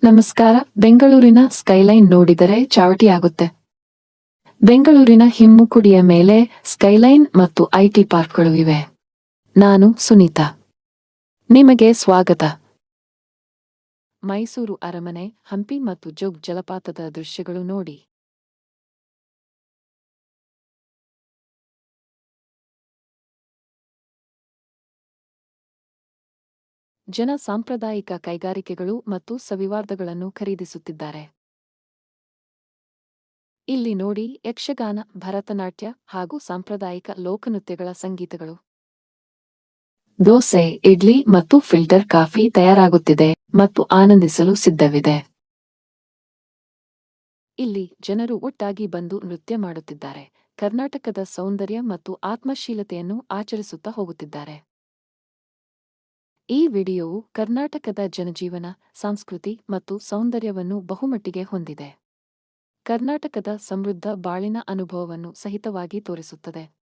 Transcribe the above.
ನಮಸ್ಕಾರ. ಬೆಂಗಳೂರಿನ ಸ್ಕೈಲೈನ್ ನೋಡಿದರೆ ಚಾವಟಿಯಾಗುತ್ತೆ. ಬೆಂಗಳೂರಿನ ಹಿಮ್ಮುಕುಡಿಯ ಮೇಲೆ ಸ್ಕೈಲೈನ್ ಮತ್ತು ಐಟಿ ಪಾರ್ಕ್ಗಳು ಇವೆ. ನಾನು ಸುನೀತಾ. ನಿಮಗೆ ಸ್ವಾಗತ. ಮೈಸೂರು ಅರಮನೆ, ಹಂಪಿ ಮತ್ತು ಜೋಗ್ ಜಲಪಾತದ ದೃಶ್ಯಗಳು ನೋಡಿ. ಜನ ಸಾಂಪ್ರದಾಯಿಕ ಕೈಗಾರಿಕೆಗಳು ಮತ್ತು ಸವಿವಾರ್ಧಗಳನ್ನು ಖರೀದಿಸುತ್ತಿದ್ದಾರೆ. ಇಲ್ಲಿ ನೋಡಿ ಯಕ್ಷಗಾನ, ಭರತನಾಟ್ಯ ಹಾಗೂ ಸಾಂಪ್ರದಾಯಿಕ ಲೋಕನೃತ್ಯಗಳ ಸಂಗೀತಗಳು. ದೋಸೆ, ಇಡ್ಲಿ ಮತ್ತು ಫಿಲ್ಟರ್ ಕಾಫಿ ತಯಾರಾಗುತ್ತಿದೆ ಮತ್ತು ಆನಂದಿಸಲು ಸಿದ್ಧವಿದೆ. ಇಲ್ಲಿ ಜನರು ಒಟ್ಟಾಗಿ ಬಂದು ನೃತ್ಯ ಮಾಡುತ್ತಿದ್ದಾರೆ, ಕರ್ನಾಟಕದ ಸೌಂದರ್ಯ ಮತ್ತು ಆತ್ಮಶೀಲತೆಯನ್ನು ಆಚರಿಸುತ್ತಾ ಹೋಗುತ್ತಿದ್ದಾರೆ. ಈ ವಿಡಿಯೋವು ಕರ್ನಾಟಕದ ಜನಜೀವನ, ಸಂಸ್ಕೃತಿ ಮತ್ತು ಸೌಂದರ್ಯವನ್ನು ಬಹುಮಟ್ಟಿಗೆ ಹೊಂದಿದೆ. ಕರ್ನಾಟಕದ ಸಮೃದ್ಧ ಬಾಳಿನ ಅನುಭವವನ್ನು ಸಹಿತವಾಗಿ ತೋರಿಸುತ್ತದೆ.